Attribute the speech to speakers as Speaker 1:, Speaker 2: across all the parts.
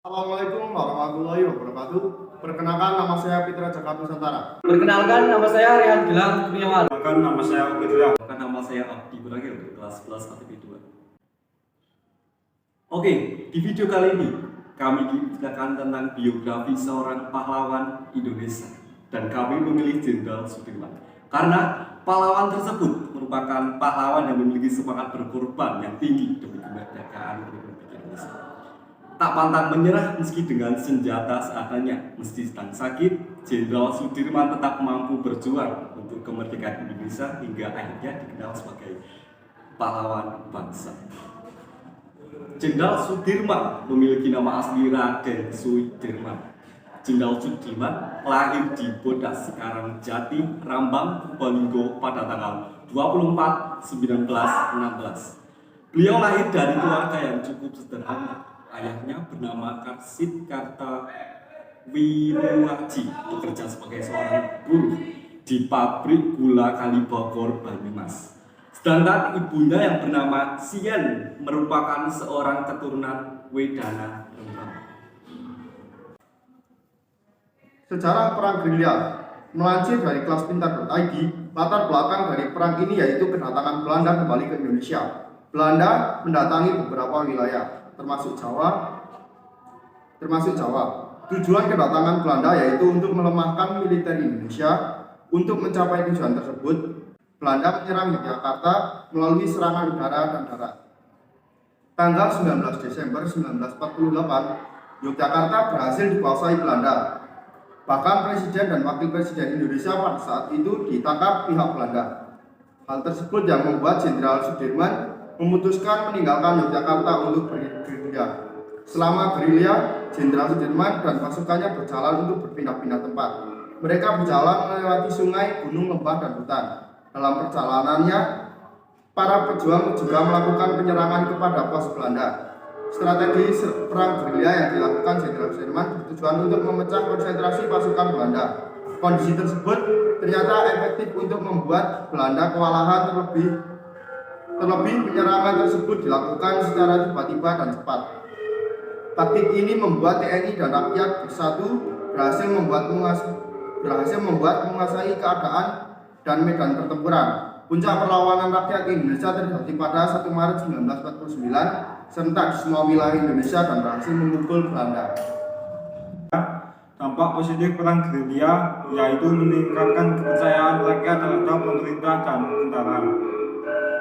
Speaker 1: Assalamualaikum warahmatullahi wabarakatuh. Perkenalkan, nama saya Fitra Jakarta Nusantara.
Speaker 2: Perkenalkan, nama saya Rian Gilang Kurniawan.
Speaker 3: Perkenalkan, nama saya Ubedillah.
Speaker 4: Perkenalkan, nama saya Abdi Berakhir dari kelas 11 ATP 2. Oke, di video kali ini kami menceritakan tentang biografi seorang pahlawan Indonesia dan kami memilih Jenderal Sudirman karena pahlawan tersebut merupakan pahlawan yang memiliki semangat berkorban yang tinggi demi kemerdekaan Republik Indonesia. Tak pantang menyerah meski dengan senjata seadanya, meski sedang sakit, Jenderal Sudirman tetap mampu berjuang untuk kemerdekaan Indonesia hingga akhirnya dikenal sebagai pahlawan bangsa. Jenderal Sudirman memiliki nama asli Raden Sudirman. Jenderal Sudirman lahir di Bodas, Karangjati, Rambang, Probolinggo pada tanggal 24/19/16. Beliau lahir dari keluarga yang cukup sederhana. Ayahnya bernama Karsit Kartawinuaji, bekerja sebagai seorang buruh di pabrik gula Kalibogor, Banyumas. Sedangkan ibunya yang bernama Sien merupakan seorang keturunan Wedana Rembang.
Speaker 1: Sejarah perang gerilya melansir dari Kelaspintar.id, latar belakang dari perang ini yaitu kedatangan Belanda kembali ke Indonesia. Belanda mendatangi beberapa wilayah termasuk Jawa. Tujuan kedatangan Belanda yaitu untuk melemahkan militer Indonesia. Untuk mencapai tujuan tersebut, Belanda menyerang Yogyakarta melalui serangan udara dan darat. Tanggal 19 Desember 1948, Yogyakarta berhasil dikuasai Belanda. Bahkan Presiden dan Wakil Presiden Indonesia pada saat itu ditangkap pihak Belanda. Hal tersebut yang membuat Jenderal Sudirman memutuskan meninggalkan Yogyakarta untuk bergerilya. Selama gerilya, Jenderal Sudirman dan pasukannya berjalan untuk berpindah-pindah tempat. Mereka berjalan melewati sungai, gunung, lembah, dan hutan. Dalam perjalanannya, para pejuang juga melakukan penyerangan kepada pos Belanda. Strategi perang gerilya yang dilakukan Jenderal Sudirman bertujuan untuk memecah konsentrasi pasukan Belanda. Kondisi tersebut ternyata efektif untuk membuat Belanda kewalahan. Terlebih penyerangan tersebut dilakukan secara tiba-tiba dan cepat. Taktik ini membuat TNI dan rakyat bersatu berhasil membuat menguasai keadaan dan medan pertempuran. Puncak perlawanan rakyat Indonesia terjadi pada 1 Maret 1949 serentak di semua wilayah Indonesia dan berhasil memukul Belanda.
Speaker 3: Dampak positif perang gerilya yaitu meningkatkan kepercayaan rakyat terhadap pemerintah dan tentara.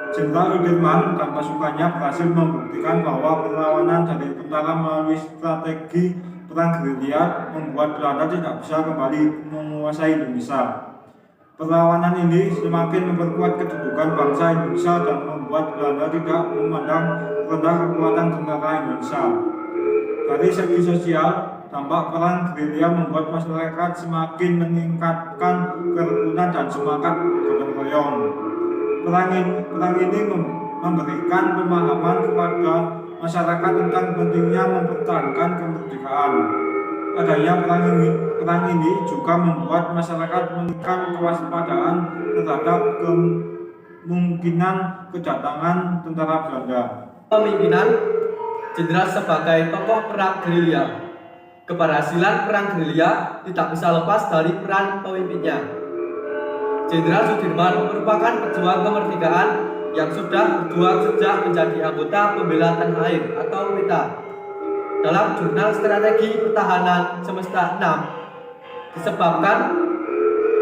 Speaker 3: Jenderal Sudirman dan pasukannya berhasil membuktikan bahwa perlawanan dari tentara melalui strategi perang gerilya membuat Belanda tidak bisa kembali menguasai Indonesia. Perlawanan ini semakin memperkuat kedudukan bangsa Indonesia dan membuat Belanda tidak memandang rendah kekuatan tentara Indonesia. Dari segi sosial, dampak perang gerilya membuat masyarakat semakin meningkatkan kerukunan dan semangat gotong royong. Perang ini memberikan pemahaman kepada masyarakat tentang pentingnya mempertahankan kemerdekaan. Adanya perang ini juga membuat masyarakat meningkatkan kewaspadaan terhadap kemungkinan kedatangan tentara Belanda.
Speaker 2: Pemimpinan Jenderal sebagai tokoh perang gerilya. Keberhasilan perang gerilya tidak bisa lepas dari peran pemimpinnya. Jenderal Sudirman merupakan pejuang kemerdekaan yang sudah berjuang sejak menjadi anggota Pembela Tanah Air atau PETA. Dalam jurnal Strategi Pertahanan Semesta 6 disebabkan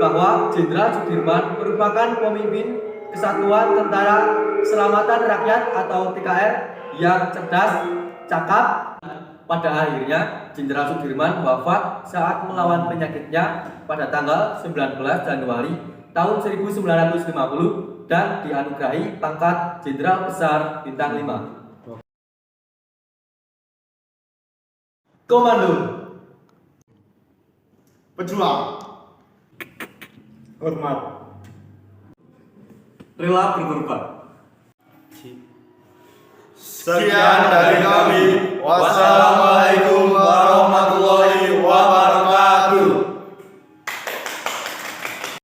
Speaker 2: bahwa Jenderal Sudirman merupakan pemimpin Kesatuan Tentara Keselamatan Rakyat atau TKR yang cerdas, cakap. Pada akhirnya Jenderal Sudirman wafat saat melawan penyakitnya pada tanggal 19 Januari tahun 1950 dan dianugerahi pangkat Jenderal Besar Bintang 5. Komando.
Speaker 1: Pejuang.
Speaker 3: Hormat.
Speaker 4: Rela berkorban.
Speaker 1: Sekian dari kami. Wassalamualaikum